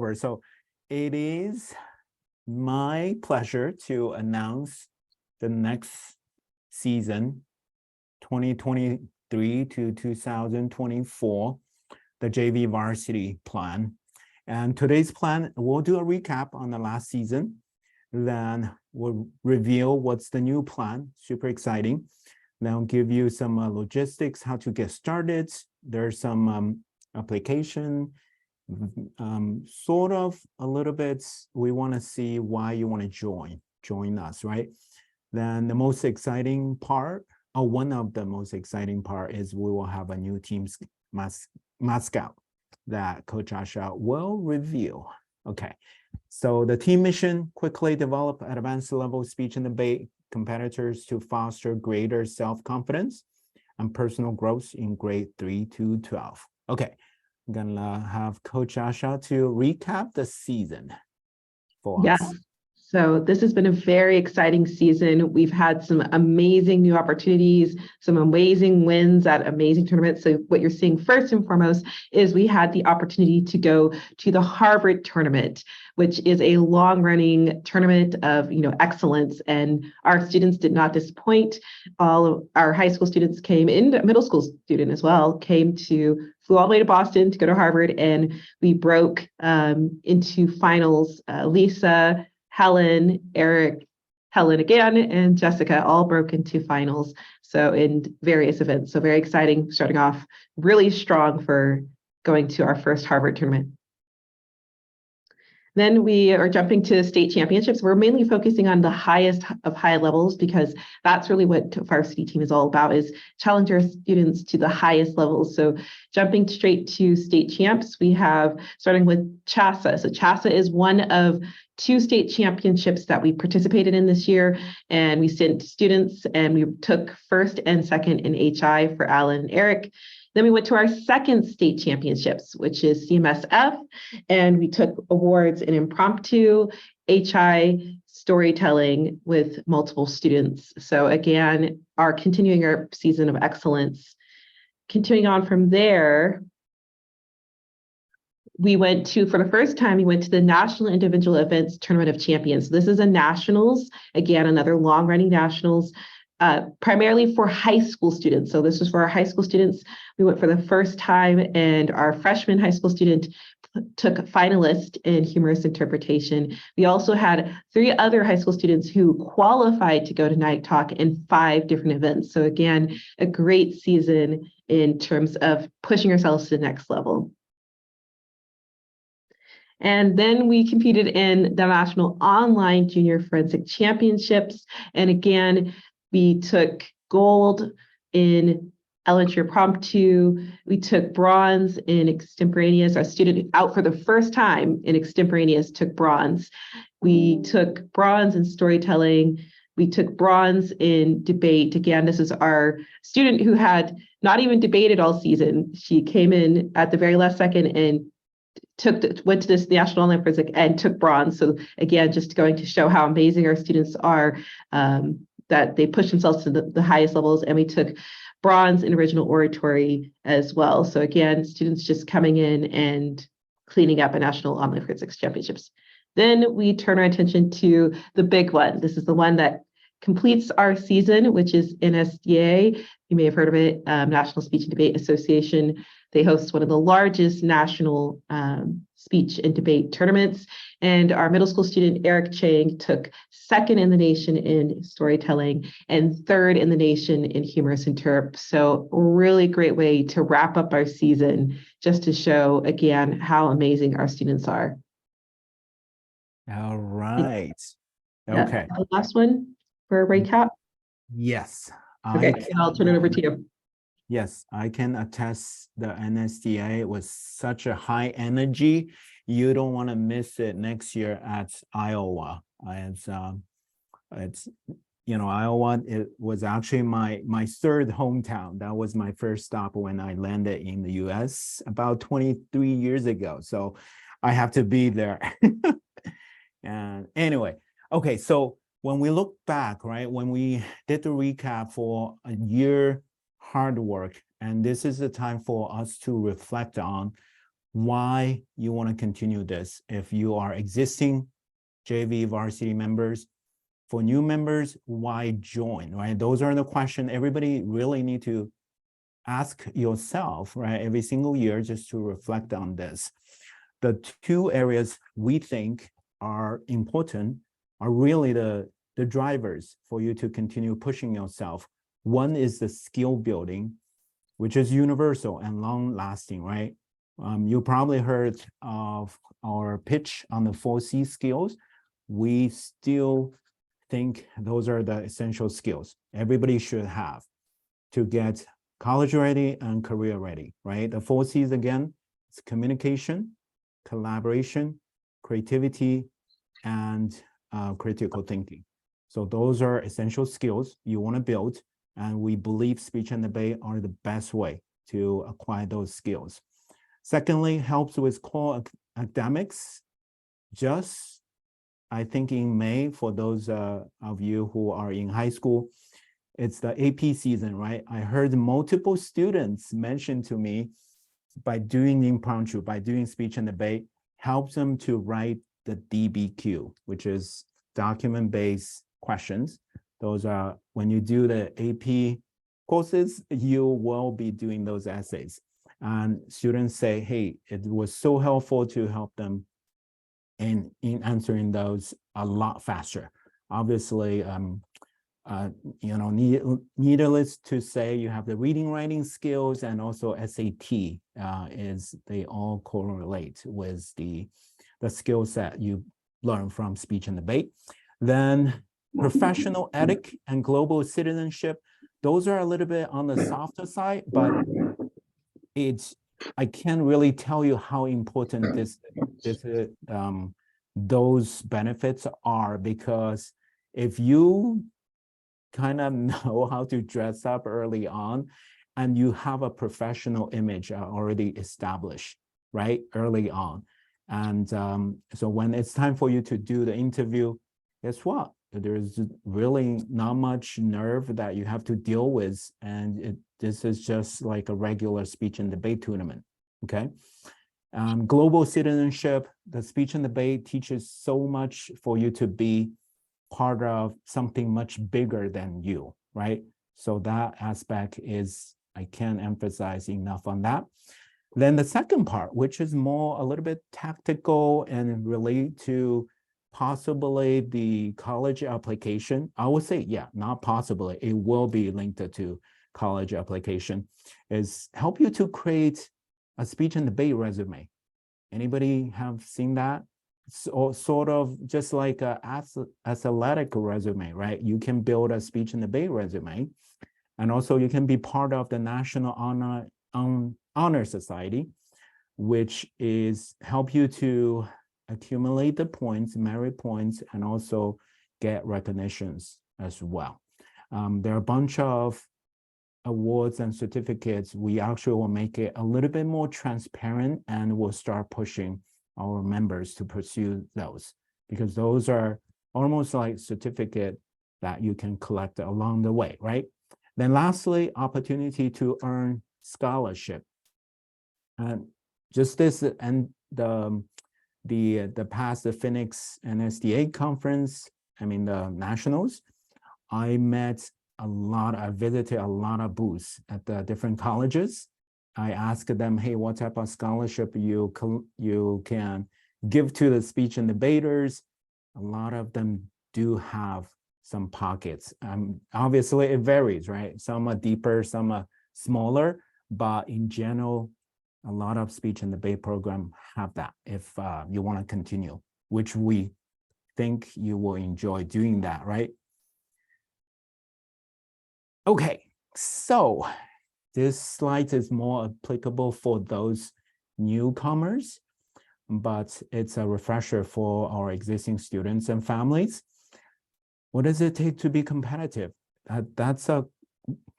over. So it is my pleasure to announce the next season, 2023 to 2024, the JV Varsity plan. And today's plan, we'll do a recap on the last season. Then we'll reveal what's the new plan, super exciting. Then I'll give you some logistics, how to get started. There's some application, sort of a little bit, we want to see why you want to join us, right? Then the most exciting part, or one of the most exciting part, is we will have a new team's mascot that Coach Asha will reveal. Okay, so the team mission: quickly develop advanced level speech and debate competitors to foster greater self-confidence and personal growth in grade 3 to 12. Okay, I'm gonna have Coach Asha to recap the season for us. So this has been a very exciting season. We've had some amazing new opportunities, some amazing wins at amazing tournaments. So what you're seeing first and foremost is we had the opportunity to go to the Harvard tournament, which is a long-running tournament of excellence. And our students did not disappoint. All of our high school students came in, middle school student as well, flew all the way to Boston to go to Harvard, and we broke into finals. Lisa, Helen, Eric, Helen again, and Jessica all broke into finals. So in various events. So very exciting, starting off really strong for going to our first Harvard tournament. Then we are jumping to state championships. We're mainly focusing on the highest of high levels because that's really what Varsity Team is all about, is challenge our students to the highest levels. So jumping straight to state champs, we have starting with CHASA. So CHASA is one of 2 state championships that we participated in this year, and we sent students and we took first and second in HI for Alan and Eric. Then we went to our second state championships, which is CMSF, and we took awards in impromptu, HI, storytelling with multiple students. So again, continuing our season of excellence. Continuing on from there, we went to, for the first time, we went to the National Individual Events Tournament of Champions. This is a nationals, again, another long-running nationals, primarily for high school students. So this was for our high school students. We went for the first time, and our freshman high school student took finalist in humorous interpretation. We also had 3 other high school students who qualified to go to Night Talk in 5 different events. So again, a great season in terms of pushing ourselves to the next level. And then we competed in the National Online Junior Forensic Championships. And again, we took gold in elementary impromptu. We took bronze in extemporaneous. Our student out for the first time in extemporaneous took bronze. We took bronze in storytelling. We took bronze in debate. Again, this is our student who had not even debated all season. She came in at the very last second and went to this National Online Forensic and took bronze. So again, just going to show how amazing our students are, that they push themselves to the highest levels. And we took bronze in original oratory as well. So again, students just coming in and cleaning up a National Online Forensics Championships. Then we turn our attention to the big one. This is the one that completes our season, which is NSDA. You may have heard of it, National Speech and Debate Association. They host one of the largest national speech and debate tournaments. And our middle school student, Eric Chang, took second in the nation in storytelling and third in the nation in humorous interp. So really great way to wrap up our season, just to show, again, how amazing our students are. All right. Okay. The last one for a recap. Yes. Okay, I'll turn it over to you. Yes, I can attest the NSDA was such a high energy. You don't want to miss it next year at Iowa. It's Iowa, it was actually my third hometown. That was my first stop when I landed in the US about 23 years ago. So I have to be there. And anyway, okay, so when we look back, right, when we did the recap for a year hard work, and this is the time for us to reflect on why you want to continue this. If you are existing JV varsity members, for new members, why join, right? Those are the questions everybody really need to ask yourself, right? Every single year, just to reflect on this. The two areas we think are important are really the drivers for you to continue pushing yourself. One is the skill building, which is universal and long lasting, right? You probably heard of our pitch on the 4C skills. We still think those are the essential skills everybody should have to get college ready and career ready, right? The 4Cs again, it's communication, collaboration, creativity, and critical thinking. So those are essential skills you want to build, and we believe speech and debate are the best way to acquire those skills. Secondly, helps with core academics. Just, I think in May, for those of you who are in high school, it's the AP season, right? I heard multiple students mention to me, by doing impromptu, by doing speech and debate, helps them to write the DBQ, which is document-based questions. Those are, when you do the AP courses, you will be doing those essays. And students say, hey, it was so helpful to help them in answering those a lot faster. Obviously, needless to say, you have the reading, writing skills, and also SAT they all correlate with the skill set you learn from speech and debate. Then professional ethic and global citizenship, those are a little bit on the softer side, but I can't really tell you how important those benefits are, because if you kind of know how to dress up early on and you have a professional image already established, right, early on. And so when it's time for you to do the interview, guess what? There's really not much nerve that you have to deal with. And this is just like a regular speech and debate tournament, okay? Global citizenship, the speech and debate teaches so much for you to be part of something much bigger than you, right? So that aspect is, I can't emphasize enough on that. Then the second part, which is more a little bit tactical and relate to possibly the college application. I would say, yeah, not possibly, it will be linked to college application, is help you to create a speech and debate resume. Anybody have seen that? So, sort of just like a athletic resume, right? You can build a speech and debate resume, and also you can be part of the National Honor Society, which is help you to accumulate the points, merit points, and also get recognitions as well. There are a bunch of awards and certificates. We actually will make it a little bit more transparent, and we'll start pushing our members to pursue those, because those are almost like certificate that you can collect along the way, right? Then lastly, opportunity to earn scholarship. And just this, and the past, the Phoenix NSDA conference, the nationals, I visited a lot of booths at the different colleges. I asked them, hey, what type of scholarship you can give to the speech and debaters. A lot of them do have some pockets. Obviously, it varies, right? Some are deeper, some are smaller, but in general, a lot of speech and debate program have that if you want to continue, which we think you will enjoy doing that, right? Okay, so this slide is more applicable for those newcomers, but it's a refresher for our existing students and families. What does it take to be competitive? That's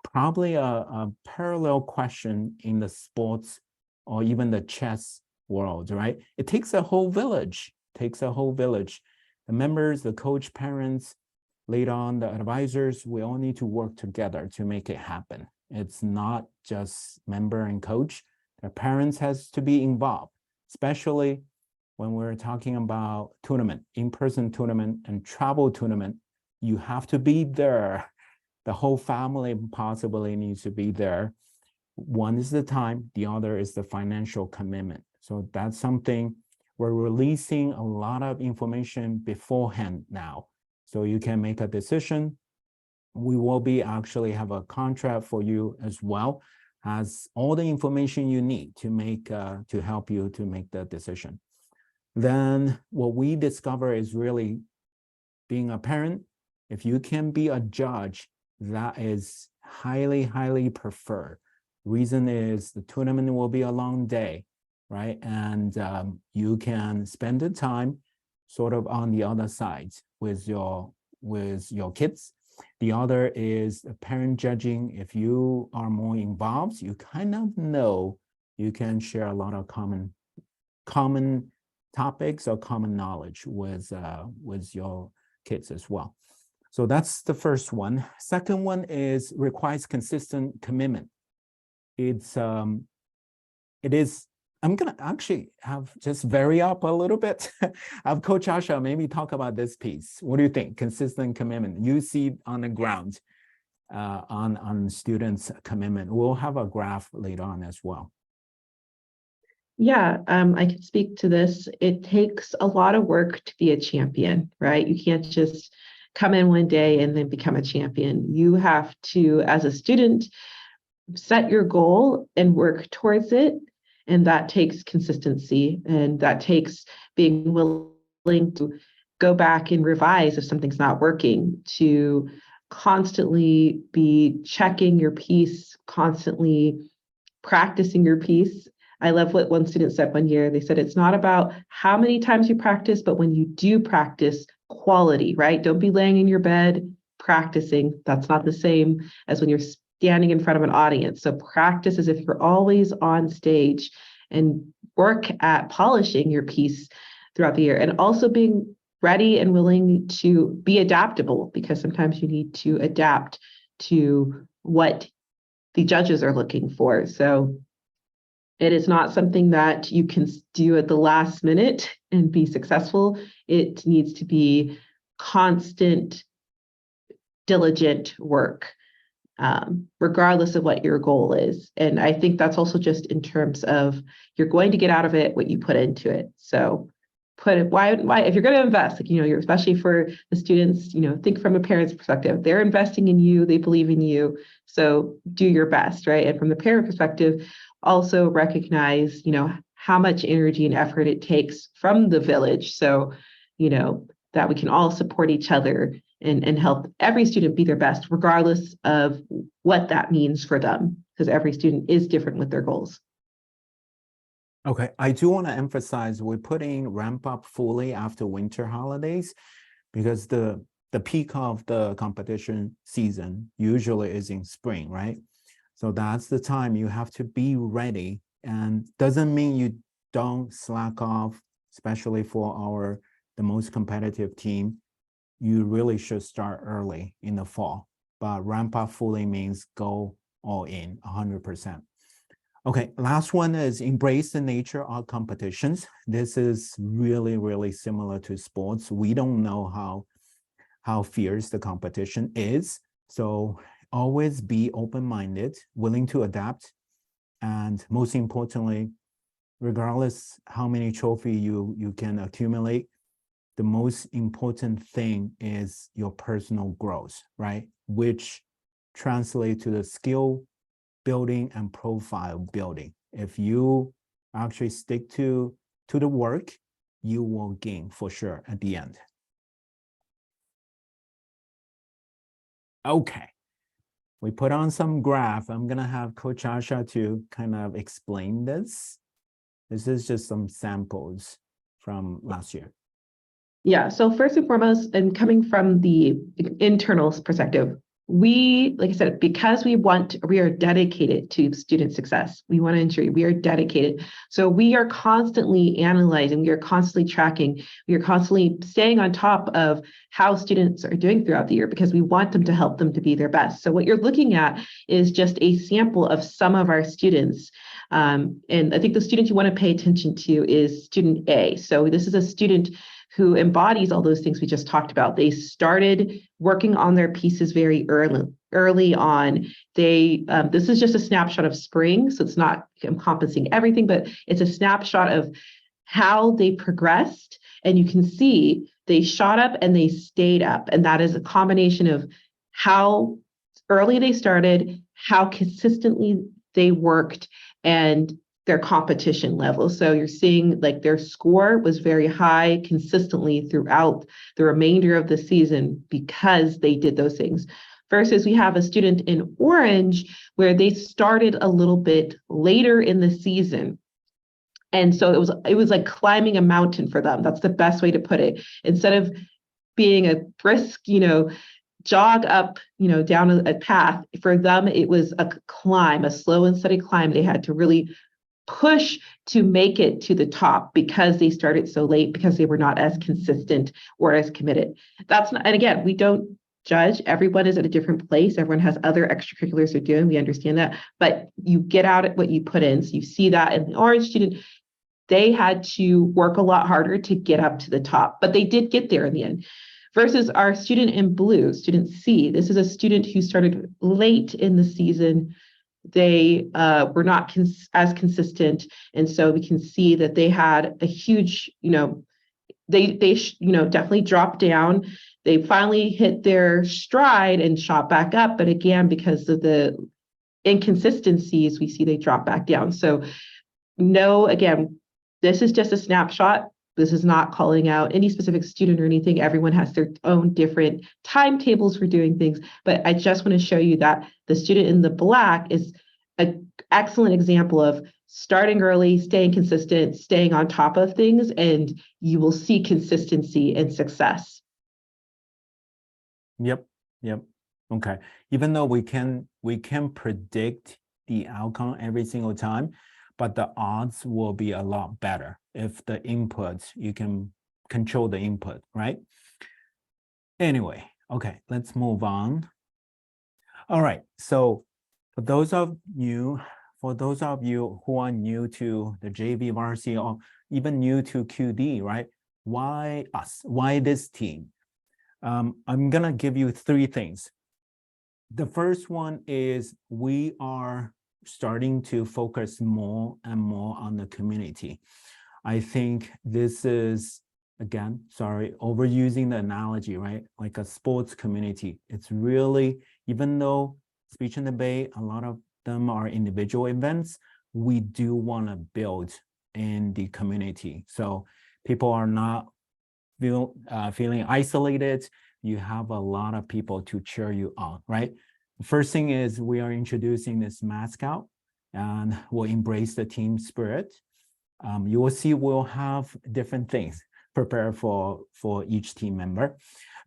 probably a parallel question in the sports or even the chess world, right? It takes a whole village, The members, the coach, parents, later on the advisors, we all need to work together to make it happen. It's not just member and coach. The parents has to be involved. especially when we're talking about tournament, in-person tournament and travel tournament. You have to be there. The whole family possibly needs to be there. One is the time, the other is the financial commitment. So that's something we're releasing a lot of information beforehand now. So you can make a decision. We will be actually have a contract for you as well, has all the information you need to make to help you to make the decision. Then what we discover is really being a parent. If you can be a judge, that is highly, highly preferred. Reason is the tournament will be a long day, right? And you can spend the time sort of on the other side with your kids. The other is parent judging. If you are more involved, you kind of know you can share a lot of common topics or common knowledge with your kids as well. So that's the first one. Second one is requires consistent commitment. It is, I'm gonna actually have just vary up a little bit. Have Coach Asha maybe talk about this piece. What do you think? Consistent commitment. You see on the ground on students' commitment. We'll have a graph later on as well. Yeah, I can speak to this. It takes a lot of work to be a champion, right? You can't just come in one day and then become a champion. You have to, as a student, set your goal and work towards it. And that takes consistency, and that takes being willing to go back and revise if something's not working, to constantly be checking your piece, constantly practicing your piece. I love what one student said one year. They said, it's not about how many times you practice, but when you do practice, quality, right? Don't be laying in your bed practicing. That's not the same as when you're standing in front of an audience. So practice as if you're always on stage, and work at polishing your piece throughout the year, and also being ready and willing to be adaptable, because sometimes you need to adapt to what the judges are looking for. So it is not something that you can do at the last minute and be successful. It needs to be constant, diligent work, regardless of what your goal is. And I think that's also just in terms of you're going to get out of it what you put into it. So why if you're going to invest, like, you're, especially for the students, think from a parent's perspective. They're investing in you, they believe in you, so do your best, right? And from the parent perspective, also recognize how much energy and effort it takes from the village, so that we can all support each other and help every student be their best, regardless of what that means for them, because every student is different with their goals. Okay, I do want to emphasize we're putting ramp up fully after winter holidays, because the peak of the competition season usually is in spring, right? So that's the time you have to be ready, and doesn't mean you don't slack off, especially for the most competitive team. You really should start early in the fall, but ramp up fully means go all in 100%. Okay, last one is embrace the nature of competitions. This is really, really similar to sports. We don't know how fierce the competition is. So always be open-minded, willing to adapt. And most importantly, regardless how many trophies you can accumulate, the most important thing is your personal growth, right? Which translates to the skill building and profile building. If you actually stick to the work, you will gain for sure at the end. Okay, we put on some graph. I'm gonna have Coach Asha to kind of explain this. This is just some samples from last year. Yeah, so first and foremost, and coming from the internal perspective, we, like I said, because we are dedicated to student success. We want to ensure we are dedicated. So we are constantly analyzing, we are constantly tracking, we are constantly staying on top of how students are doing throughout the year, because we want them to help them to be their best. So what you're looking at is just a sample of some of our students And I think the student you want to pay attention to is student A. So this is a student who embodies all those things we just talked about. They started working on their pieces very early on. This is just a snapshot of spring, so it's not encompassing everything, but it's a snapshot of how they progressed. And you can see they shot up and they stayed up. And that is a combination of how early they started, how consistently they worked, and their competition level. So you're seeing like their score was very high consistently throughout the remainder of the season because they did those things. Versus we have a student in orange where they started a little bit later in the season. And so it was like climbing a mountain for them. That's the best way to put it. Instead of being a brisk, jog up, down a path, for them, it was a climb, a slow and steady climb. They had to really push to make it to the top because they started so late, because they were not as consistent or as committed. And again, we don't judge. Everyone is at a different place. Everyone has other extracurriculars they're doing. We understand that, but you get out at what you put in. So you see that in the orange student, they had to work a lot harder to get up to the top, but they did get there in the end. Versus our student in blue, student C. This is a student who started late in the season. They were not as consistent, and so we can see that they had a huge, they definitely dropped down. They finally hit their stride and shot back up, but again, because of the inconsistencies, we see they drop back down. So no, again, this is just a snapshot. This is not calling out any specific student or anything. Everyone has their own different timetables for doing things. But I just want to show you that the student in the black is an excellent example of starting early, staying consistent, staying on top of things, and you will see consistency and success. Yep. Okay. Even though we can predict the outcome every single time, but the odds will be a lot better if the inputs, you can control the input, right? Anyway, okay, let's move on. All right, so for those of you who are new to the JV varsity or even new to QD, right? Why us? Why this team? I'm gonna give you three things. The first one is we are starting to focus more and more on the community. I think this is, again, sorry, overusing the analogy, right? Like a sports community. It's really, even though speech and debate, a lot of them are individual events, we do want to build in the community. So people are not feeling isolated. You have a lot of people to cheer you on, right? The first thing is we are introducing this mascot and we'll embrace the team spirit. You will see we'll have different things prepared for each team member.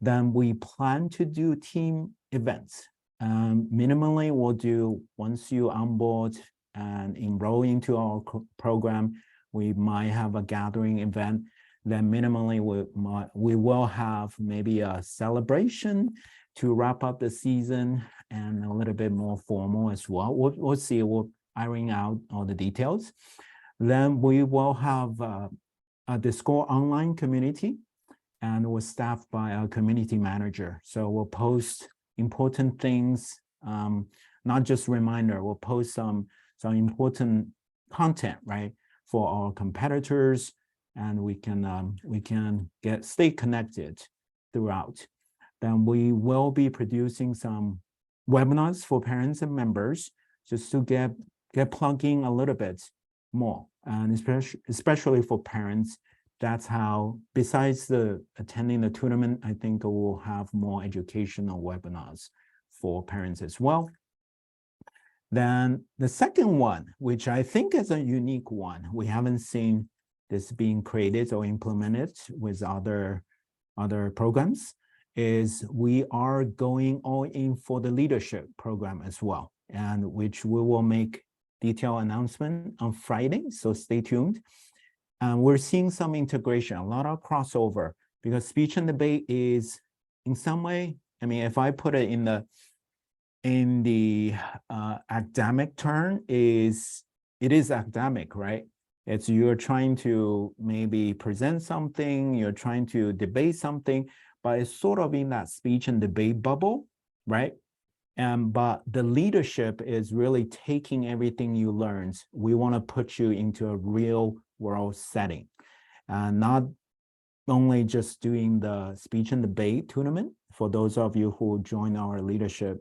Then we plan to do team events. Minimally, we'll do, once you onboard and enroll into our program, we might have a gathering event. Then minimally, we will have maybe a celebration to wrap up the season and a little bit more formal as well. We'll see, we'll iron out all the details. Then we will have a Discord online community, and we're staffed by a community manager. So we'll post important things, not just reminder, we'll post some important content, right, for our competitors, and we can stay connected throughout. Then we will be producing some webinars for parents and members just to get plugging a little bit more, and especially for parents. That's how, besides the attending the tournament, I think we'll have more educational webinars for parents as well. Then the second one, which I think is a unique one, we haven't seen this being created or implemented with other programs, is we are going all in for the leadership program as well, and which we will make detailed announcement on Friday, so stay tuned. And we're seeing some integration, a lot of crossover, because speech and debate is, in some way, I mean, if I put it in the academic term, is it is academic, right? It's you're trying to maybe present something, you're trying to debate something, but it's sort of in that speech and debate bubble, right? But the leadership is really taking everything you learned. We want to put you into a real world setting, and not only just doing the speech and debate tournament. For those of you who joined our leadership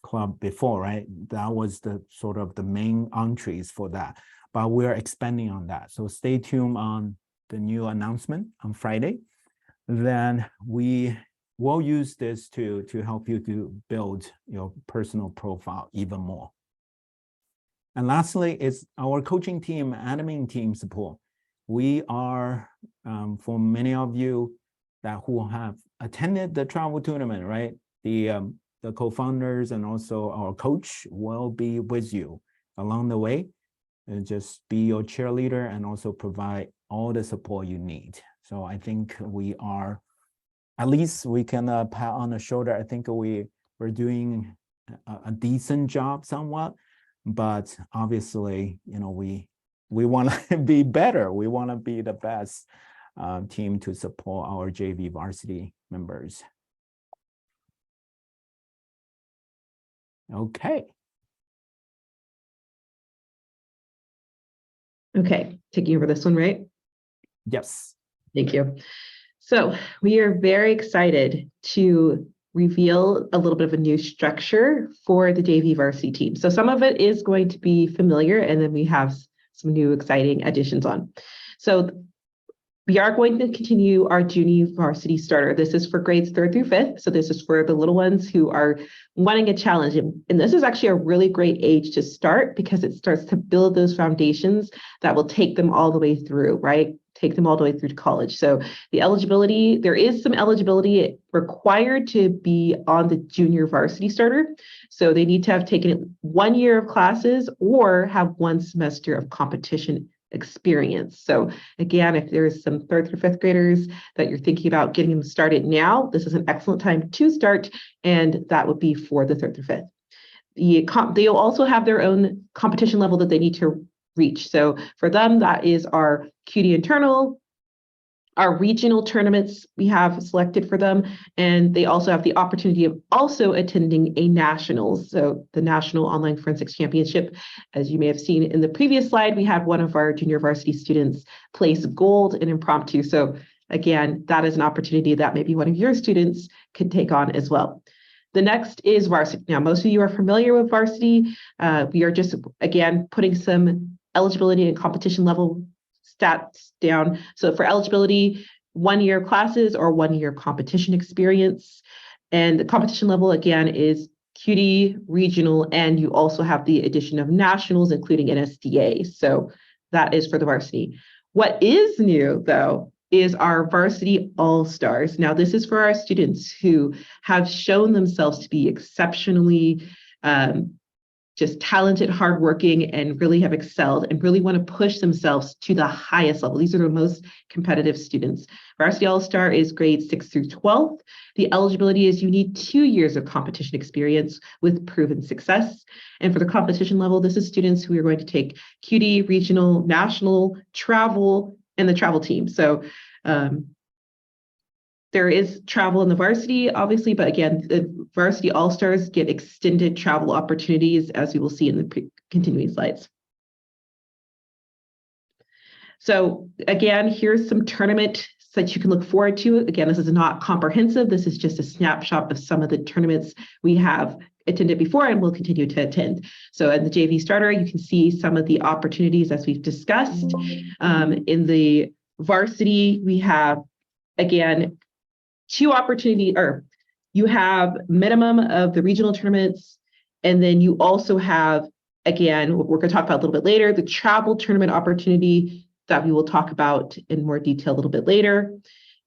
club before, right? That was the sort of the main entries for that. But we're expanding on that. So stay tuned on the new announcement on Friday. Then we will use this to help you to build your personal profile even more. And lastly, is our coaching team, admin team support. We are, for many of you that who have attended the travel tournament, right? The co-founders and also our coach will be with you along the way, and just be your cheerleader and also provide all the support you need. So I think we are, at least we can pat on the shoulder. I think we're doing a decent job somewhat, but obviously, you know, we want to be better. We want to be the best team to support our JV varsity members. Okay. Okay, taking over this one, right? Yes. Thank you. So we are very excited to reveal a little bit of a new structure for the JV varsity team. So some of it is going to be familiar, and then we have some new exciting additions on. So we are going to continue our junior varsity starter. This is for grades 3rd through 5th. So this is for the little ones who are wanting a challenge. And this is actually a really great age to start, because it starts to build those foundations that will take them all the way through, right? Take them all the way through to college. So the eligibility, there is some eligibility required to be on the junior varsity starter. So they need to have taken 1 year of classes or have 1 semester of competition experience. So again, if there's some 3rd through 5th graders that you're thinking about getting them started now, this is an excellent time to start, and that would be for the 3rd through 5th. They'll also have their own competition level that they need to reach. So for them, that is our QD internal, our regional tournaments we have selected for them, and they also have the opportunity of also attending a nationals, so the National Online Forensics Championship. As you may have seen in the previous slide, we had one of our junior varsity students place gold in impromptu. So again, that is an opportunity that maybe one of your students could take on as well. The next is varsity. Now, most of you are familiar with varsity. We are just, again, putting some eligibility and competition level stats down. So for eligibility, 1 year classes or 1 year competition experience. And the competition level, again, is QD, regional, and you also have the addition of nationals, including NSDA. So that is for the varsity. What is new, though, is our Varsity All-Stars. Now, this is for our students who have shown themselves to be exceptionally just talented, hardworking, and really have excelled and really want to push themselves to the highest level. These are the most competitive students. Varsity All-Star is grades 6th through 12th. The eligibility is you need 2 years of competition experience with proven success. And for the competition level, this is students who are going to take QD, regional, national, travel, and the travel team. So there is travel in the varsity, obviously, but again, the Varsity All-Stars get extended travel opportunities, as you will see in the continuing slides. So again, here's some tournament that you can look forward to. Again, this is not comprehensive. This is just a snapshot of some of the tournaments we have attended before and will continue to attend. So in the JV starter, you can see some of the opportunities as we've discussed. In the varsity, we have, again, 2 opportunities, or you have minimum of the regional tournaments, and then you also have, again, what we're going to talk about a little bit later, the travel tournament opportunity that we will talk about in more detail a little bit later.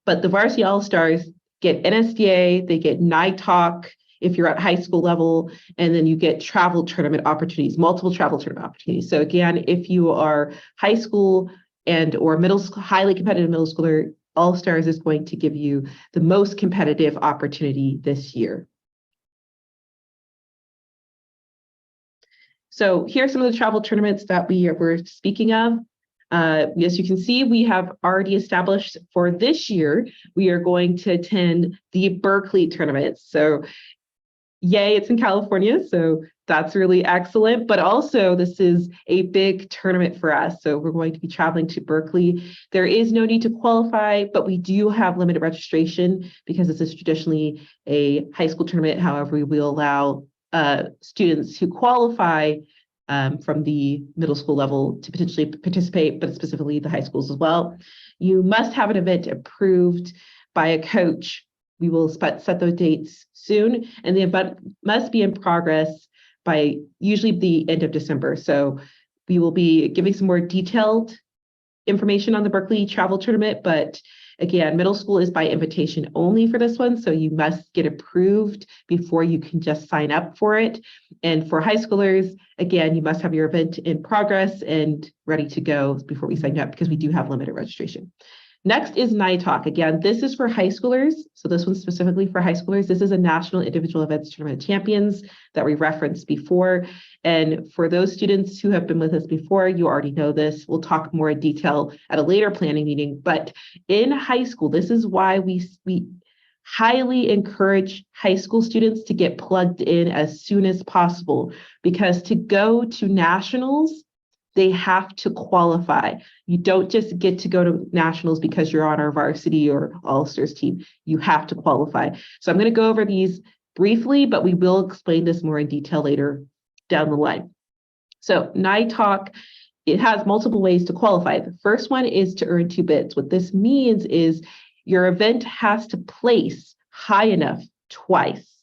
But the Varsity All-Stars get NSDA, they get NITALK if you're at high school level, and then you get travel tournament opportunities, multiple travel tournament opportunities. So again, if you are high school and or middle school, highly competitive middle schooler, All-Stars is going to give you the most competitive opportunity this year. So here are some of the travel tournaments that we're speaking of. As you can see, we have already established for this year, we are going to attend the Berkeley tournament. So yay, it's in California. So that's really excellent. But also, this is a big tournament for us. So we're going to be traveling to Berkeley. There is no need to qualify, but we do have limited registration because this is traditionally a high school tournament. However, we will allow students who qualify from the middle school level to potentially participate, but specifically the high schools as well. You must have an event approved by a coach. We will set those dates soon, and the event must be in progress by usually the end of December. So we will be giving some more detailed information on the Berkeley travel tournament, but again, middle school is by invitation only for this one, so you must get approved before you can just sign up for it. And for high schoolers, again, you must have your event in progress and ready to go before we sign up because we do have limited registration. Next is NITALK. Again, this is for high schoolers. So this one's specifically for high schoolers. This is a National Individual Events Tournament of Champions that we referenced before. And for those students who have been with us before, you already know this. We'll talk more in detail at a later planning meeting. But in high school, this is why we highly encourage high school students to get plugged in as soon as possible, because to go to nationals, they have to qualify. You don't just get to go to nationals because you're on our varsity or all-stars team. You have to qualify. So I'm going to go over these briefly, but we will explain this more in detail later down the line. So NITALK, it has multiple ways to qualify. The first one is to earn 2 bids. What this means is your event has to place high enough twice.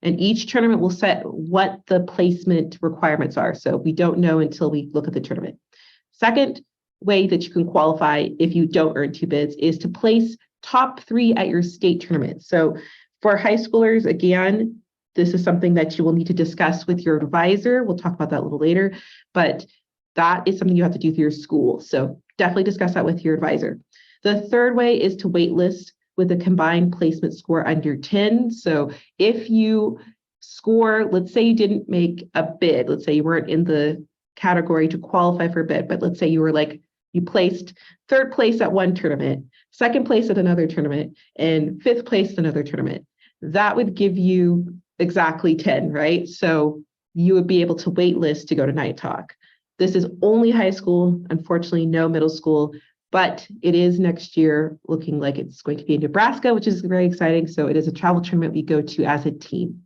And each tournament will set what the placement requirements are. So we don't know until we look at the tournament. Second way that you can qualify if you don't earn 2 bids is to place top 3 at your state tournament. So for high schoolers, again, this is something that you will need to discuss with your advisor. We'll talk about that a little later, but that is something you have to do through your school. So definitely discuss that with your advisor. The third way is to wait list with a combined placement score under 10. So if you score, let's say you didn't make a bid, let's say you weren't in the category to qualify for a bid, but let's say you were you placed 3rd place at one tournament, 2nd place at another tournament, and 5th place at another tournament. That would give you exactly 10, right? So you would be able to wait list to go to NITALK. This is only high school, unfortunately, no middle school. But it is next year looking like it's going to be in Nebraska, which is very exciting. So it is a travel tournament we go to as a team.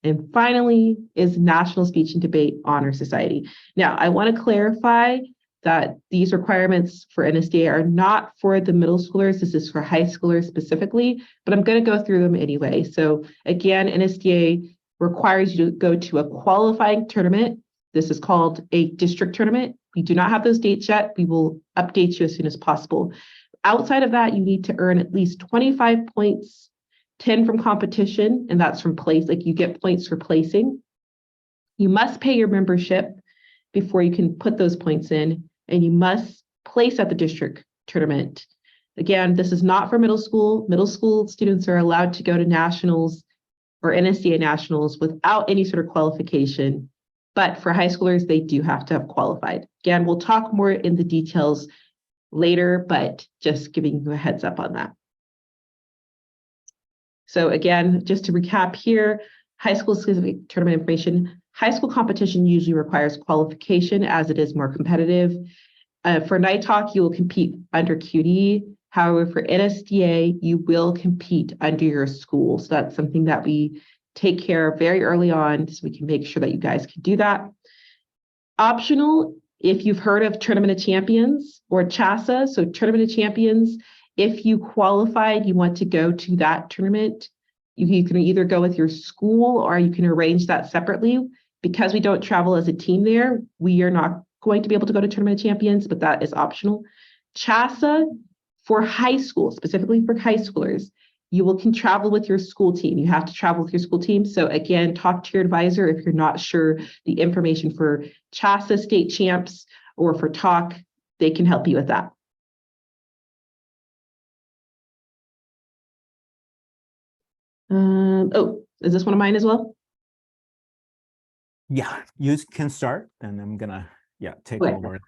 And finally is National Speech and Debate Honor Society. Now, I want to clarify that these requirements for NSDA are not for the middle schoolers. This is for high schoolers specifically, but I'm going to go through them anyway. So again, NSDA requires you to go to a qualifying tournament. This is called a district tournament. We do not have those dates yet. We will update you as soon as possible. Outside of that, you need to earn at least 25 points, 10 from competition, and that's from place, like you get points for placing. You must pay your membership before you can put those points in, and you must place at the district tournament. Again, this is not for middle school. Middle school students are allowed to go to nationals or NSDA nationals without any sort of qualification. But for high schoolers, they do have to have qualified. Again, we'll talk more in the details later, but just giving you a heads up on that. So again, just to recap here, high school specific tournament information. High school competition usually requires qualification as it is more competitive. For NITALK, you will compete under QD. However, for NSDA, you will compete under your school. So that's something that we take care of very early on so we can make sure that you guys can do that. Optional, if you've heard of Tournament of Champions or CHASA, so Tournament of Champions, if you qualified, you want to go to that tournament, you can either go with your school or you can arrange that separately. Because we don't travel as a team there, we are not going to be able to go to Tournament of Champions, but that is optional. CHASA for high school, specifically for high schoolers, you can travel with your school team. You have to travel with your school team. So again, talk to your advisor if you're not sure the information for CHASA state champs or for TALK, they can help you with that. Oh, is this one of mine as well? Yeah, you can start, and I'm gonna, take Okay. over.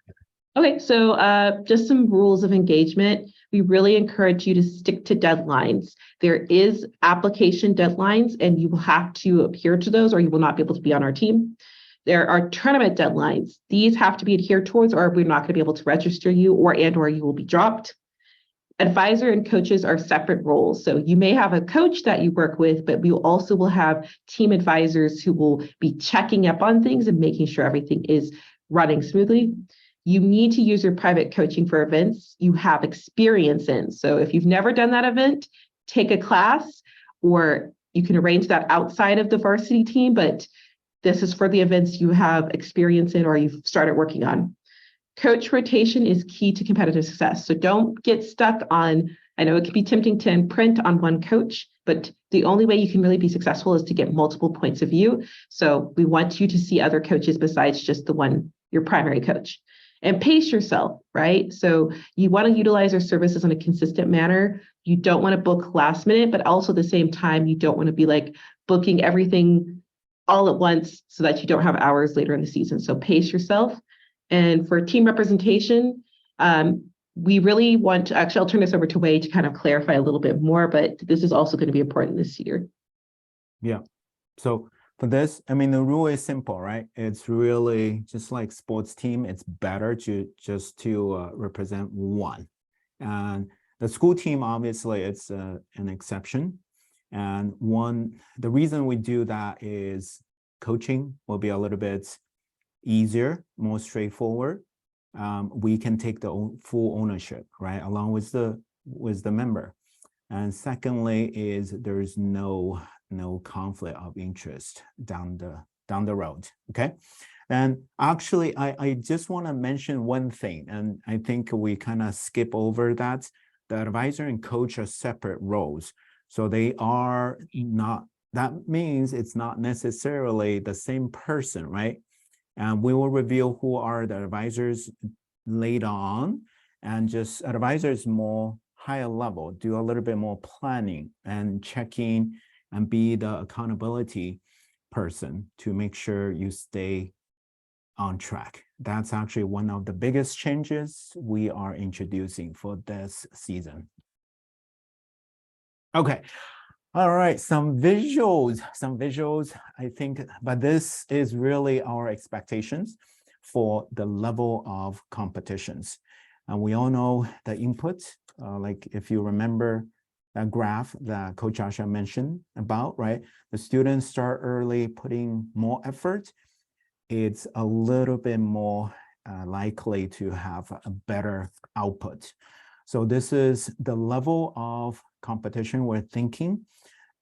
Okay, so just some rules of engagement. We really encourage you to stick to deadlines. There is application deadlines, and you will have to adhere to those, or you will not be able to be on our team. There are tournament deadlines. These have to be adhered towards, or we're not going to be able to register you, or you will be dropped. Advisor and coaches are separate roles. So you may have a coach that you work with, but we also will have team advisors who will be checking up on things and making sure everything is running smoothly. You need to use your private coaching for events you have experience in. So if you've never done that event, take a class, or you can arrange that outside of the varsity team, but this is for the events you have experience in or you've started working on. Coach rotation is key to competitive success. So don't get stuck on, I know it can be tempting to imprint on one coach, but the only way you can really be successful is to get multiple points of view. So we want you to see other coaches besides just the one, your primary coach. And pace yourself, right? So you want to utilize our services in a consistent manner. You don't want to book last minute, but also at the same time, you don't want to be like booking everything all at once so that you don't have hours later in the season. So pace yourself. And for team representation, we really want to, actually, I'll turn this over to Wade to kind of clarify a little bit more, but this is also going to be important this year. Yeah. So for this, I mean, the rule is simple, right? It's really just like sports team. It's better to just to represent one. And the school team, obviously, it's an exception. And the reason we do that is coaching will be a little bit easier, more straightforward. We can take the full ownership, right, along with the member. And secondly, is there's no conflict of interest down the road. Okay. And actually, I just want to mention one thing, and I think we kind of skip over that. The advisor and coach are separate roles. So they are not, that means it's not necessarily the same person, right? And we will reveal who are the advisors later on. And just advisors more higher level, do a little bit more planning and checking and be the accountability person to make sure you stay on track. That's actually one of the biggest changes we are introducing for this season. Okay. All right, some visuals, I think, but this is really our expectations for the level of competitions. And we all know the input, like if you remember that graph that Coach Asha mentioned about, right? The students start early, putting more effort. It's a little bit more likely to have a better output. So this is the level of competition we're thinking.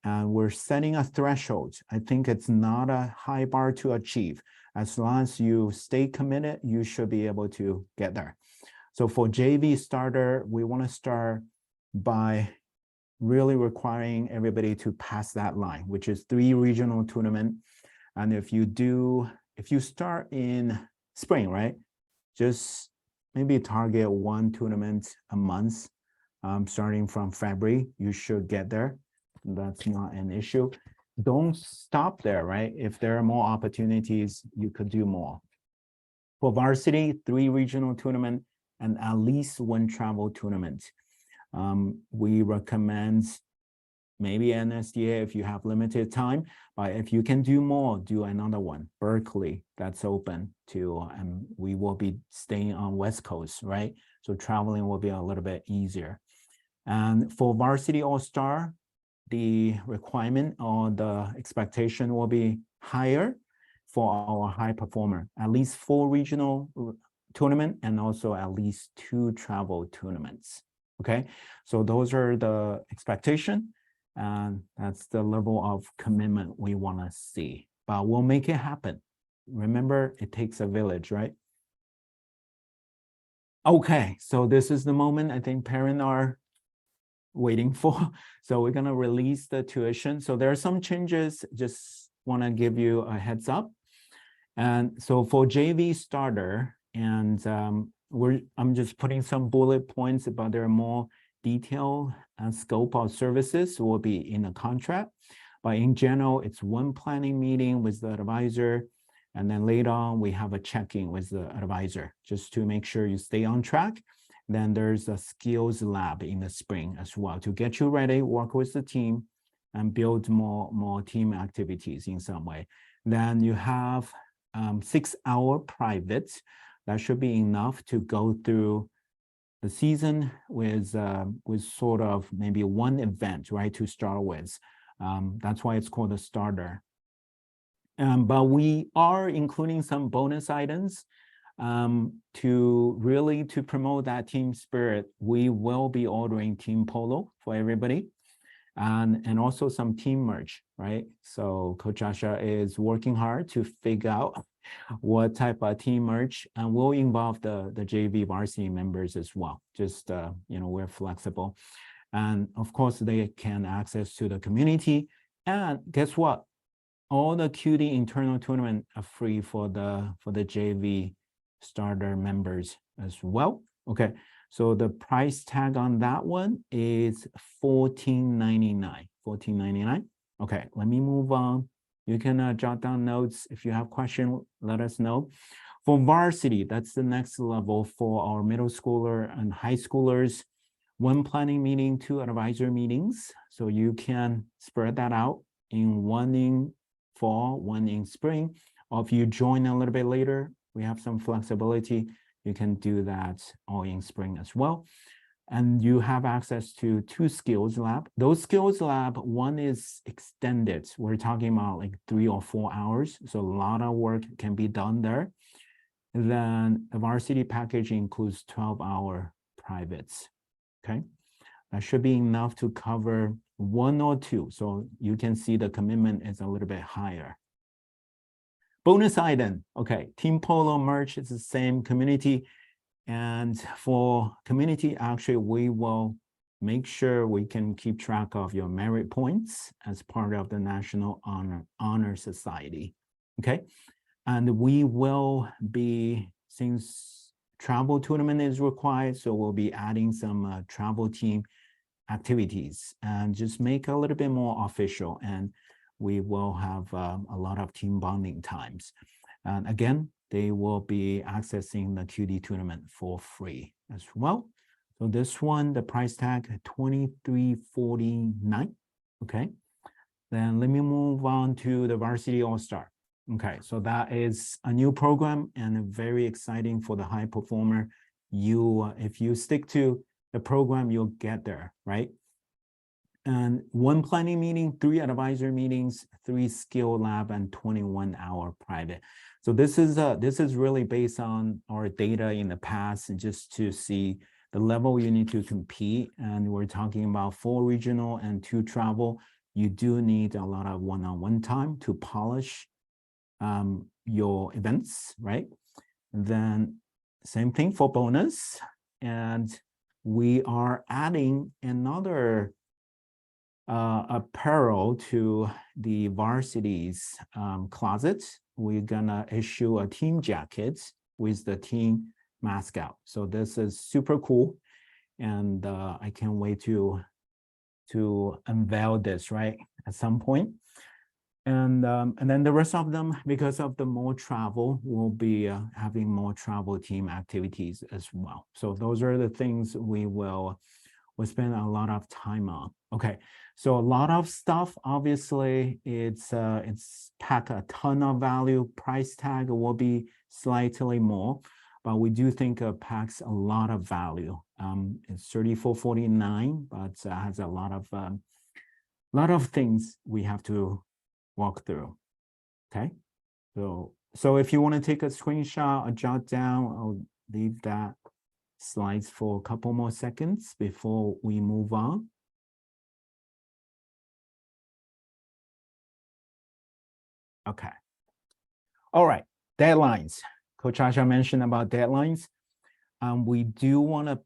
And we're setting a threshold. I think it's not a high bar to achieve. As long as you stay committed, you should be able to get there. So for JV starter, we want to start by really requiring everybody to pass that line, which is 3 regional tournaments. And if you start in spring, right, just maybe target 1 tournament a month, starting from February, you should get there. That's not an issue. Don't stop there, right? If there are more opportunities, you could do more. For varsity, 3 regional tournament and at least 1 travel tournament. We recommend maybe NSDA if you have limited time, but if you can do more, do another one. Berkeley, that's open to, and we will be staying on West Coast, right? So traveling will be a little bit easier. And for varsity all-star, the requirement or the expectation will be higher for our high performer, at least 4 regional tournament and also at least 2 travel tournaments. Okay, so those are the expectation, and that's the level of commitment we want to see, but we'll make it happen. Remember, it takes a village, right? Okay, so this is the moment I think parents are waiting for. So we're going to release the tuition. So there are some changes, just want to give you a heads up. And so for JV starter, and I'm just putting some bullet points, but there are more detail and scope of services will be in a contract. But in general, it's 1 planning meeting with the advisor, And then later on, we have a check-in with the advisor just to make sure you stay on track. Then there's a skills lab in the spring as well to get you ready, work with the team, and build more team activities in some way. Then you have 6-hour private. That should be enough to go through the season with sort of maybe one event, right, to start with. That's why it's called a starter. But we are including some bonus items to promote that team spirit. We will be ordering team polo for everybody, and also some team merch, right? So Coach Asha is working hard to figure out what type of team merch, and we'll involve the JV varsity members as well. Just we're flexible, and of course they can access to the community. And guess what? All the QD internal tournament are free for the JV starter members as well. Okay, so the price tag on that one is $14.99. $14.99. Okay, let me move on. You can jot down notes. If you have questions, let us know. For varsity, that's the next level for our middle schooler and high schoolers. 1 planning meeting, 2 advisor meetings. So you can spread that out in 1 in fall, 1 in spring. Or if you join a little bit later, we have some flexibility. You can do that all in spring as well. And you have access to 2 skills lab. Those skills lab, one is extended. We're talking about like 3 or 4 hours. So a lot of work can be done there. Then the varsity package includes 12-hour privates. Okay, that should be enough to cover 1 or 2. So you can see the commitment is a little bit higher. Bonus item, okay, team polo merch is the same community. And for community, actually, we will make sure we can keep track of your merit points as part of the National Honor Society, okay? And we will be, since travel tournament is required, so we'll be adding some travel team activities and just make a little bit more official. And we will have a lot of team bonding times. And again, they will be accessing the QD tournament for free as well. So this one, the price tag, $23.49. Okay. Then let me move on to the Varsity All-Star. Okay, so that is a new program and very exciting for the high performer. If you stick to the program, you'll get there, right? And 1 planning meeting, 3 advisor meetings, 3 skill lab, and 21-hour private. So this is really based on our data in the past, and just to see the level you need to compete. And we're talking about 4 regional and 2 travel. You do need a lot of one-on-one time to polish your events, right? And then same thing for bonus. And we are adding another apparel to the varsity's closet. We're gonna issue a team jacket with the team mascot. So this is super cool. And I can't wait to unveil this, right, at some point. And then the rest of them, because of the more travel, we'll be having more travel team activities as well. So those are the things we'll spend a lot of time on. Okay, so a lot of stuff. Obviously, it's pack a ton of value. Price tag will be slightly more, but we do think it packs a lot of value. It's $34.49, but has a lot of things we have to walk through. Okay, so if you want to take a screenshot or jot down, I'll leave that slides for a couple more seconds before we move on. Okay. All right, deadlines. Coach Asha mentioned about deadlines. We do want to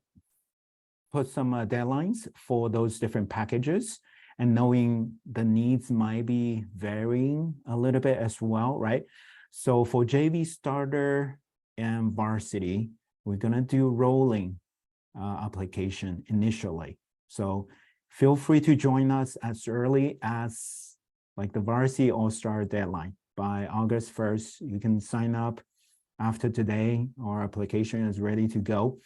put some deadlines for those different packages, and knowing the needs might be varying a little bit as well, right? So for JV starter and varsity, we're gonna do rolling application initially. So feel free to join us as early as like the varsity all-star deadline. by August 1st. You can sign up after today. Our application is ready to go.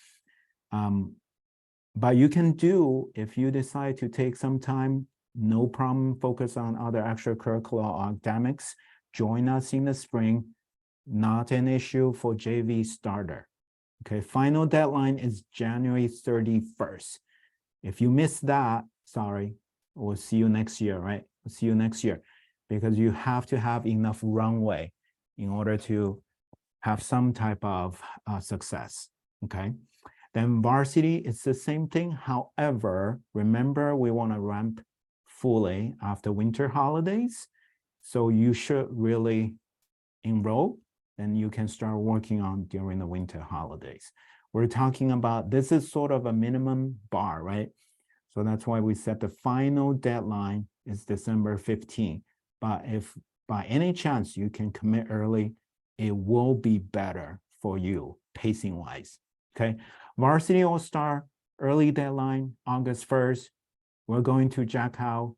But you can do, if you decide to take some time, no problem, focus on other extracurricular or academics, join us in the spring, not an issue for JV starter. Okay, final deadline is January 31st. If you miss that, sorry, we'll see you next year, right? We'll see you next year, because you have to have enough runway in order to have some type of success, okay? Then varsity is the same thing. However, remember, we want to ramp fully after winter holidays. So you should really enroll, and you can start working on during the winter holidays. We're talking about, this is sort of a minimum bar, right? So that's why we set the final deadline is December 15th. But if by any chance you can commit early, it will be better for you pacing wise, okay? Varsity All-Star early deadline, August 1st. We're going to Jackhow.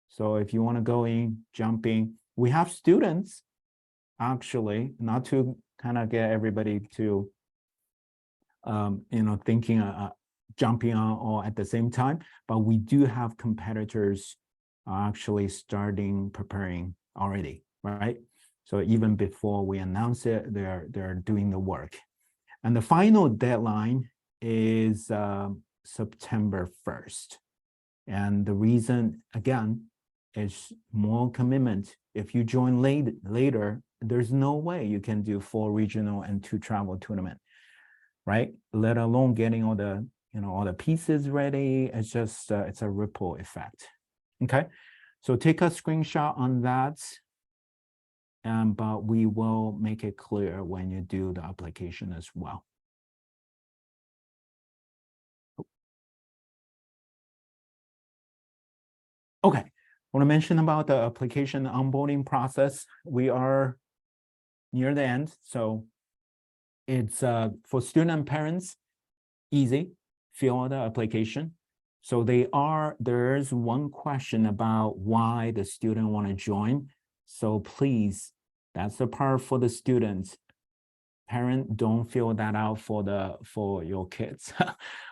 So if you want to go in, jump in. We have students, actually, not to kind of get everybody to, thinking jumping on all at the same time, but we do have competitors actually starting preparing already, right? So even before we announce it, they're doing the work. And the final deadline is September 1st. And the reason, again, is more commitment. If you join later, there's no way you can do 4 regional and 2 travel tournament, right? Let alone getting all the, all the pieces ready. It's just, it's a ripple effect, okay? So take a screenshot on that, but we will make it clear when you do the application as well. Okay, I want to mention about the application onboarding process. We are near the end, so it's for student and parents, easy, fill out the application. So there's one question about why the student want to join. So please, that's the part for the students. Parent, don't fill that out for your kids,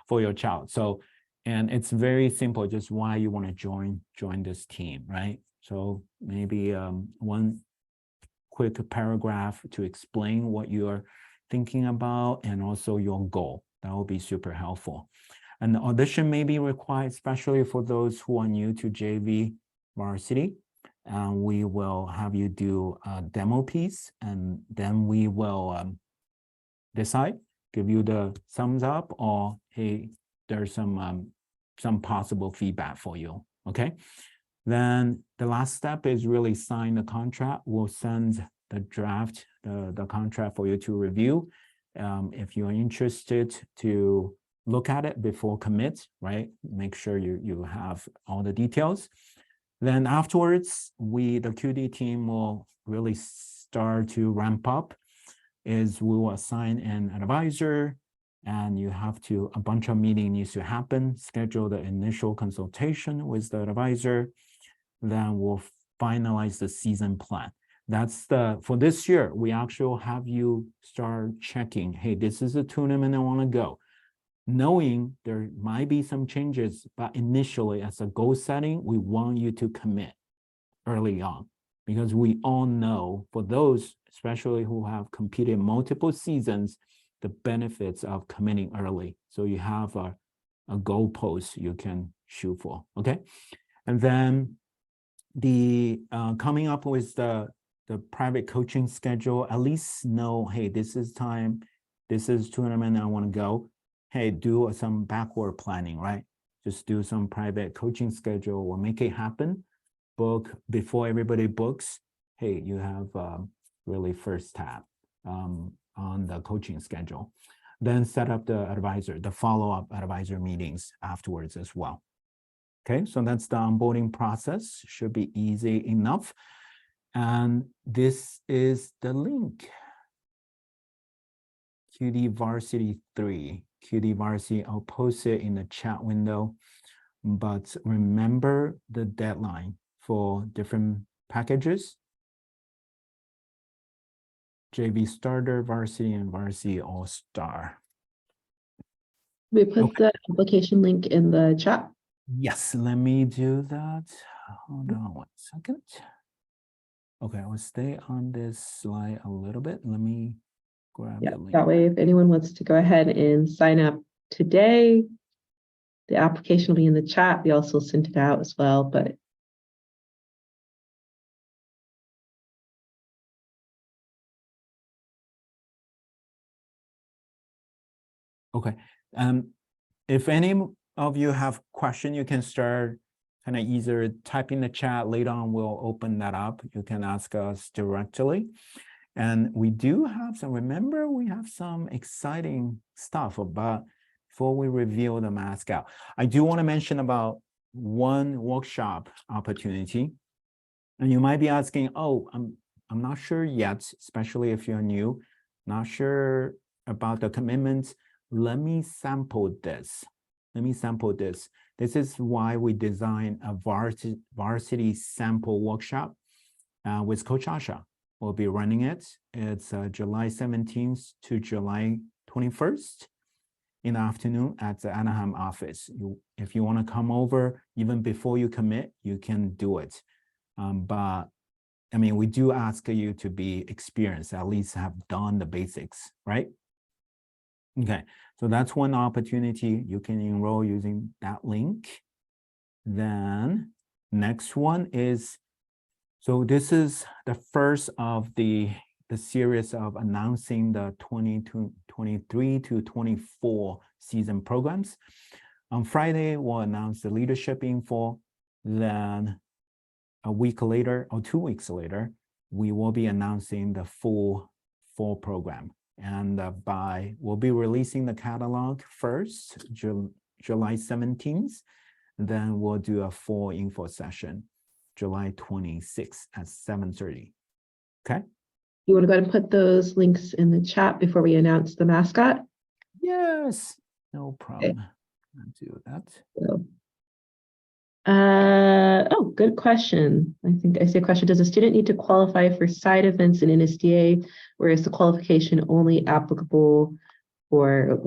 for your child. So, and it's very simple, just why you want to join this team, right? So maybe one quick paragraph to explain what you're thinking about and also your goal. That will be super helpful. And the audition may be required, especially for those who are new to JV varsity. And we will have you do a demo piece, and then we will decide, give you the thumbs up, or hey, there's some possible feedback for you, okay? Then the last step is really sign the contract. We'll send the draft, the contract for you to review. If you're interested to look at it before commit, right? Make sure you have all the details. Then afterwards, the QD team will really start to ramp up. We will assign an advisor, and you have a bunch of meetings needs to happen, schedule the initial consultation with the advisor, then we'll finalize the season plan. That's for this year, we actually have you start checking, hey, this is a tournament I want to go. Knowing there might be some changes, but initially as a goal setting, we want you to commit early on, because we all know for those, especially who have competed multiple seasons, the benefits of committing early. So you have a goal post you can shoot for, okay? And then the coming up with the private coaching schedule, at least know, hey, this is time, this is tournament I want to go. Hey, do some backward planning, right? Just do some private coaching schedule or make it happen. Book before everybody books. Hey, you have really first tab on the coaching schedule. Then set up the follow-up advisor meetings afterwards as well. Okay, so that's the onboarding process. Should be easy enough. And this is the link. QD Varsity 3. QD Varsity, I'll post it in the chat window. But remember the deadline for different packages. JV starter, varsity, and varsity all-star. We put Okay. the application link in the chat. Yes, let me do that. Hold on 1 second. Okay, I'll stay on this slide a little bit. Let me grab Yeah, the link. that way, if anyone wants to go ahead and sign up today, the application will be in the chat. We also sent it out as well, but Okay. If any of you have question, you can start kind of either type in the chat. Later on, we'll open that up. You can ask us directly. And we do have some, remember, we have some exciting stuff about before we reveal the mascot. I do want to mention about one workshop opportunity. And you might be asking, oh, I'm not sure yet, especially if you're new, not sure about the commitments. Let me sample this. Let me sample this. This is why we designed a varsity sample workshop with Coach Asha. We'll be running it. It's July 17th to July 21st in the afternoon at the Anaheim office. If you want to come over, even before you commit, you can do it. But I mean, we do ask you to be experienced, at least have done the basics, right? Okay, so that's one opportunity. You can enroll using that link. Then next one is, so this is the first of the series of announcing the 2023 to 24 season programs. On Friday, we'll announce the leadership info. Then a week later or 2 weeks later, we will be announcing the full program. And we'll be releasing the catalog first, July 17th. Then we'll do a full info session, July 26th at 7:30. Okay. you want to go ahead and put those links in the chat before we announce the mascot? Yes, no problem. Okay. I'll do that. So, oh, good question. I think I see a question. Does a student need to qualify for side events in NSDA, or is the qualification only applicable for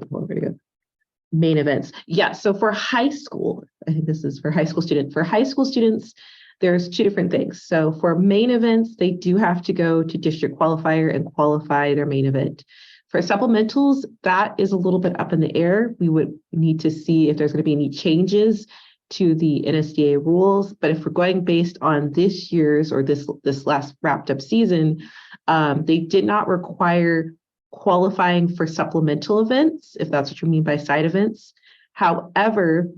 main events? Yeah, so for high school, I think this is for high school students. For high school students, there's two different things. So for main events, they do have to go to district qualifier and qualify their main event. For supplementals, that is a little bit up in the air. We would need to see if there's going to be any changes to the NSDA rules. But if we're going based on this year's or this last wrapped up season, they did not require qualifying for supplemental events, if that's what you mean by side events. However,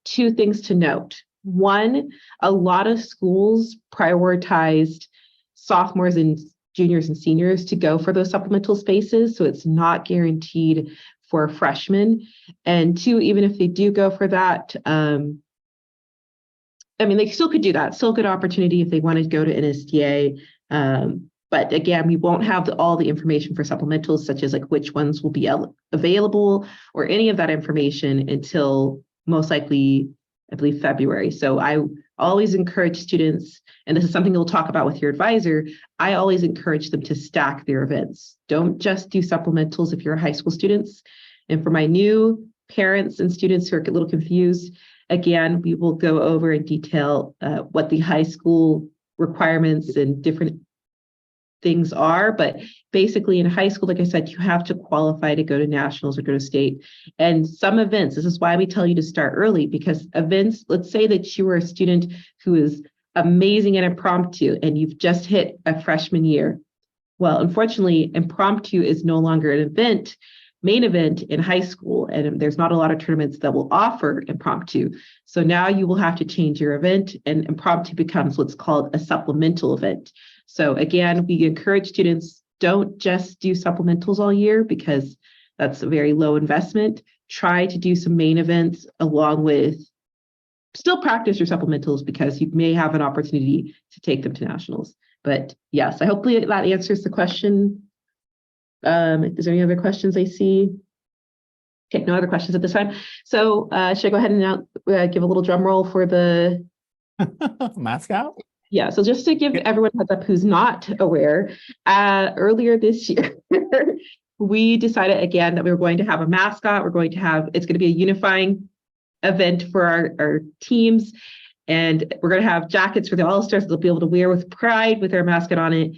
two things to note. One, a lot of schools prioritized sophomores and juniors and seniors to go for those supplemental spaces, so it's not guaranteed for freshmen. And two, even if they do go for that, I mean, they still could do that. Still a good opportunity if they wanted to go to NSDA. But again, we won't have all the information for supplementals, such as like which ones will be available or any of that information until most likely, I believe, February. So I always encourage students, and this is something we'll talk about with your advisor, I always encourage them to stack their events. Don't just do supplementals if you're high school students. And for my new parents and students who are a little confused, again, we will go over in detail what the high school requirements and different things are, but basically in high school, like I said, you have to qualify to go to nationals or go to state. And some events, this is why we tell you to start early, because events, let's say that you are a student who is amazing at impromptu and you've just hit a freshman year. Well, unfortunately, impromptu is no longer an event, main event in high school, and there's not a lot of tournaments that will offer impromptu. So now you will have to change your event, and impromptu becomes what's called a supplemental event. So again, we encourage students, don't just do supplementals all year because that's a very low investment. Try to do some main events along with, still practice your supplementals because you may have an opportunity to take them to nationals. But yes, I hopefully that answers the question. Is there any other questions I see? Okay, no other questions at this time. So should I go ahead and now give a little drum roll for the mascot? Yeah, so just to give everyone a heads up who's not aware, earlier this year, we decided again that we were going to have a mascot. It's going to be a unifying event for our teams. And we're going to have jackets for the All-Stars they'll be able to wear with pride with our mascot on it.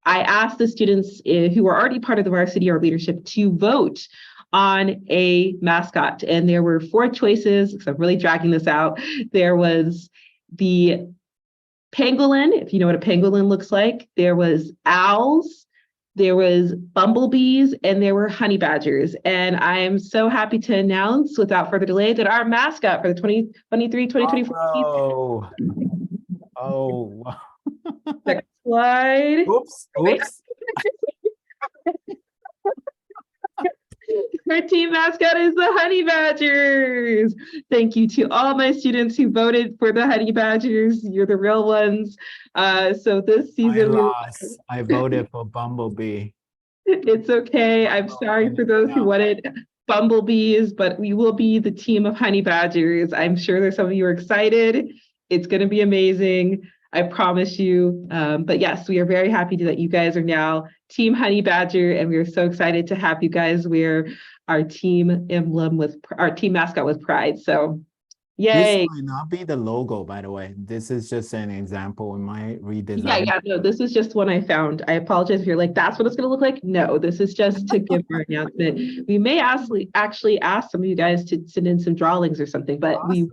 I asked the students who are already part of the varsity or leadership to vote on a mascot. And there were 4 choices, because I'm really dragging this out. There was the pangolin, if you know what a pangolin looks like. There was owls, there was bumblebees, and there were honey badgers. And I'm so happy to announce, without further delay, that our mascot for the 2023-2024 season. Oh, wow. Next slide. Oops. Our team mascot is the Honey Badgers. Thank you to all my students who voted for the Honey Badgers. You're the real ones. So this season, I voted for Bumblebee. It's okay. I'm sorry for those who wanted bumblebees, but we will be the team of Honey Badgers. I'm sure there's some of you are excited. It's going to be amazing. I promise you. But yes, we are very happy that you guys are now Team Honey Badger, and we are so excited to have you guys wear our team emblem with our team mascot with pride. So yay. This might not be the logo, by the way. This is just an example in my redesign. Yeah, no, this is just one I found. I apologize if you're like, that's what it's going to look like. No, this is just to give our announcement. We may actually ask some of you guys to send in some drawings or something, but we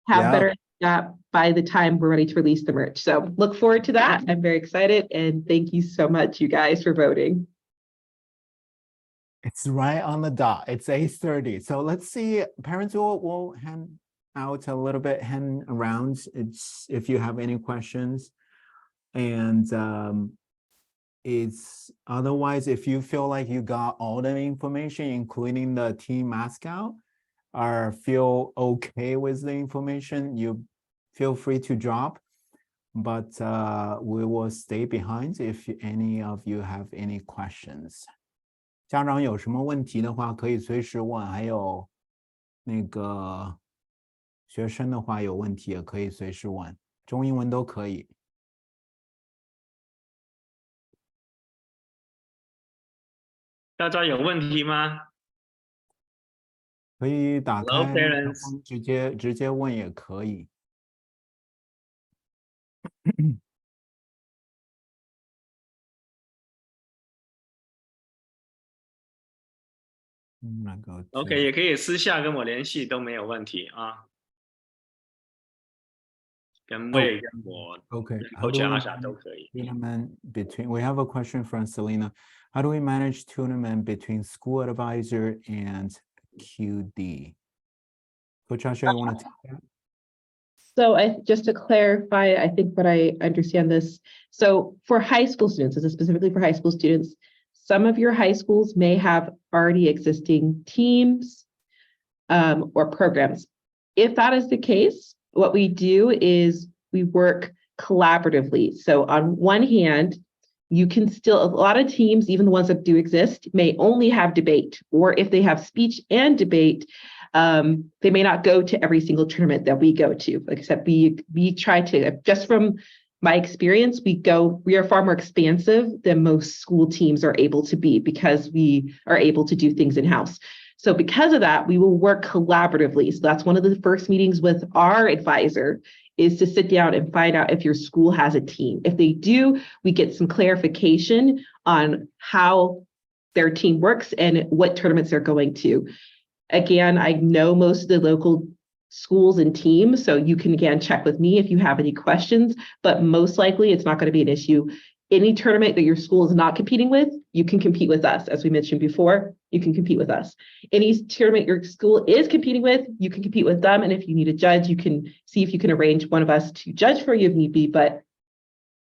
have better at that by the time we're ready to release the merch. So look forward to that. I'm very excited, and thank you so much, you guys, for voting. It's right on the dot. It's 8:30. So let's see. Parents will hand out a little bit, hand around. It's if you have any questions, and it's otherwise, if you feel like you got all the information, including the team mascot, or feel okay with the information, you feel free to drop. But we will stay behind if any of you have any questions. 家长有什么问题的话，可以随时问。还有那个学生的话，有问题也可以随时问，中英文都可以。大家有问题吗？可以打开 Hello, parents. 直接问也可以。OK， 也可以私下跟我联系，都没有问题啊。跟魏跟我 Okay. Coach Asha 都可以。 We have a question from Selena. How do we manage tournament between school advisor and QD? Coach Asha, you want to take that? So just to clarify, I think what I understand this. So for high school students, this is specifically for high school students, some of your high schools may have already existing teams or programs. If that is the case, what we do is we work collaboratively. So on one hand, you can still, a lot of teams, even the ones that do exist, may only have debate, or if they have speech and debate, they may not go to every single tournament that we go to. Like I said, we try to, just from my experience, we are far more expansive than most school teams are able to be, because we are able to do things in-house. So because of that, we will work collaboratively. So that's one of the first meetings with our advisor, is to sit down and find out if your school has a team. If they do, we get some clarification on how their team works and what tournaments they're going to. Again, I know most of the local schools and teams, so you can again check with me if you have any questions, but most likely it's not going to be an issue. Any tournament that your school is not competing with, you can compete with us. As we mentioned before, you can compete with us. Any tournament your school is competing with, you can compete with them. And if you need a judge, you can see if you can arrange one of us to judge for you if need be. But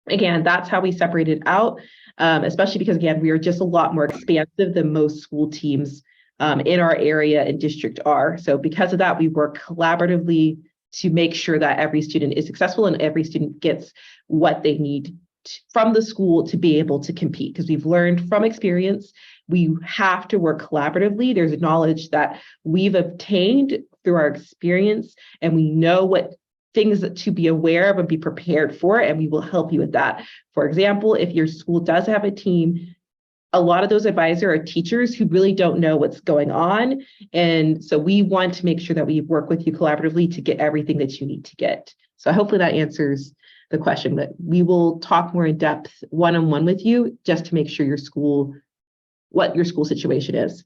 again, that's how we separate it out, especially because, again, we are just a lot more expansive than most school teams in our area and district are. So because of that, we work collaboratively to make sure that every student is successful and every student gets what they need from the school to be able to compete. Because we've learned from experience, we have to work collaboratively. There's knowledge that we've obtained through our experience, and we know what things to be aware of and be prepared for, and we will help you with that. For example, if your school does have a team, a lot of those advisors are teachers who really don't know what's going on. And so we want to make sure that we work with you collaboratively to get everything that you need to get. So hopefully that answers the question, but we will talk more in depth one-on-one with you just to make sure what your school situation is.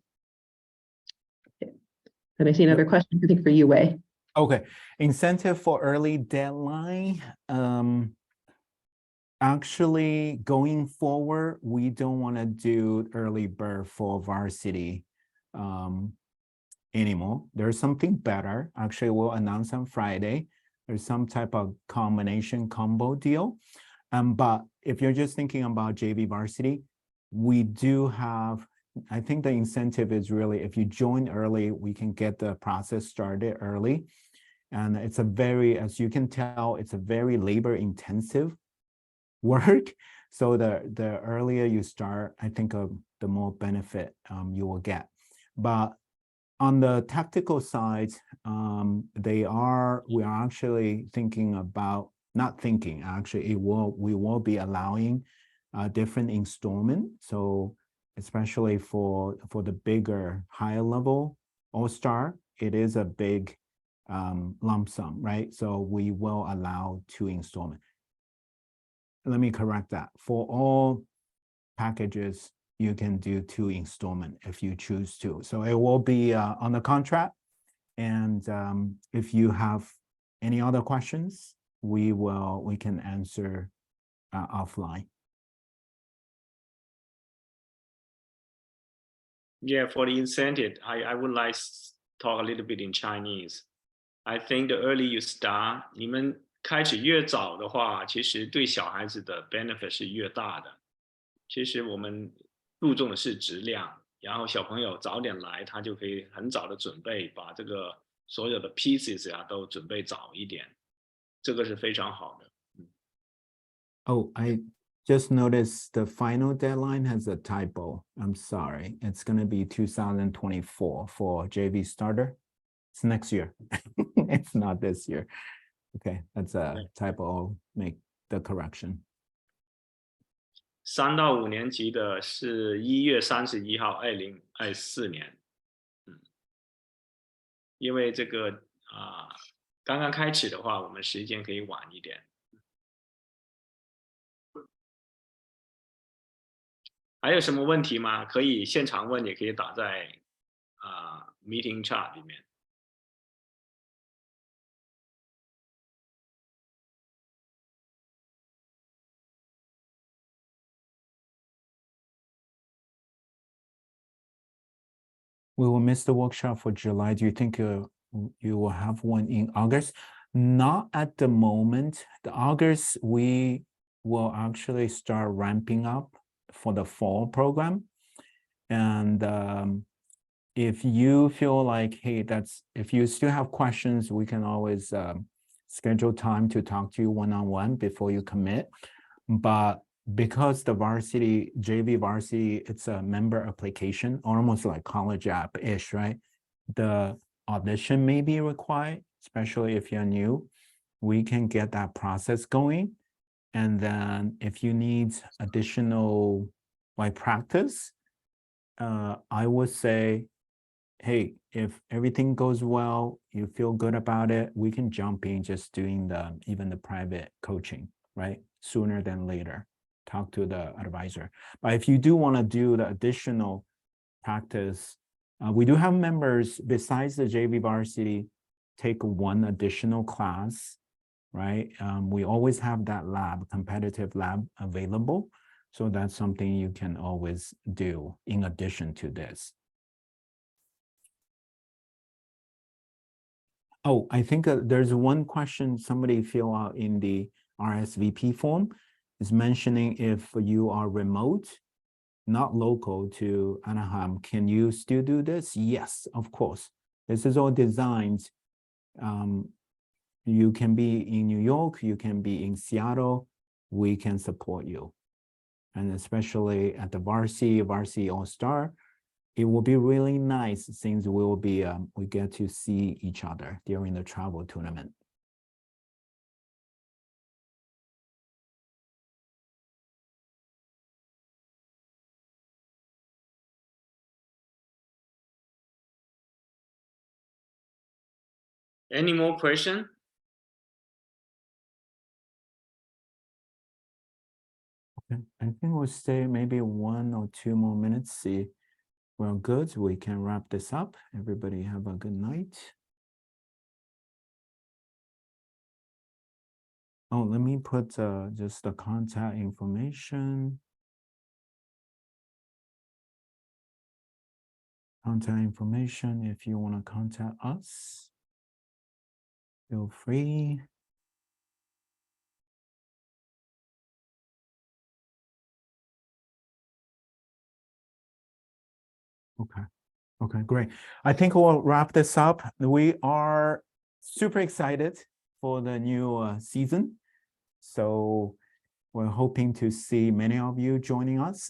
And I see another question, I think, for you, Wei. Okay, incentive for early deadline. Actually, going forward, we don't want to do early bird for varsity anymore. There's something better. Actually, we'll announce on Friday. There's some type of combination combo deal. But if you're just thinking about JV varsity, we do have, I think the incentive is really, if you join early, we can get the process started early. And it's a very, as you can tell, it's a very labor intensive work. So the earlier you start, I think the more benefit you will get. But on the tactical side, we are actually thinking about, not thinking, actually, we will be allowing different installment. So especially for the bigger, higher level all-star, it is a big lump sum, right? So we will allow 2 installment. Let me correct that. For all packages, you can do 2 installment if you choose to. So it will be on the contract. And if you have any other questions, we can answer offline. Yeah, for the incentive, I would like to talk a little bit in Chinese. I think the early you start, 你们开始越早的话，其实对小孩子的 benefit 是越大的。其实我们注重的是质量，然后小朋友早点来，他就可以很早的准备，把这个所有的 pieces 都准备早一点，这个是非常好的。Oh, I just noticed the final deadline has a typo. I'm sorry. It's going to be 2024 for JV starter. It's next year. It's not this year. Okay, that's a typo. I'll make the correction. 3到5年级的是1月31号，2024年。因为这个刚刚开始的话，我们时间可以晚一点。还有什么问题吗？可以现场问，也可以打在meeting chat 里面。We will miss the workshop for July. Do you think you will have one in August? Not at the moment. The August, we will actually start ramping up for the fall program. And if you feel like, hey, if you still have questions, we can always schedule time to talk to you one-on-one before you commit. But because the varsity, JV varsity, it's a member application, almost like college app-ish, right? The audition may be required, especially if you're new. We can get that process going. And then if you need additional practice, I would say, hey, if everything goes well, you feel good about it, we can jump in just doing even the private coaching, right? Sooner than later. Talk to the advisor. But if you do want to do the additional practice, we do have members besides the JV varsity take one additional class, right? We always have that lab, competitive lab available. So that's something you can always do in addition to this. Oh, I think there's one question somebody fill out in the RSVP form. Is mentioning if you are remote, not local to Anaheim, can you still do this? Yes, of course. This is all designed. You can be in New York, you can be in Seattle, we can support you. And especially at the Varsity All-Star, it will be really nice since we get to see each other during the travel tournament. Any more question? Okay, I think we'll stay maybe 1 or 2 more minutes. See, well, good. We can wrap this up. Everybody have a good night. Oh, let me put just the contact information. Contact information if you want to contact us. Feel free. Okay. Okay, great. I think we'll wrap this up. We are super excited for the new season. So we're hoping to see many of you joining us.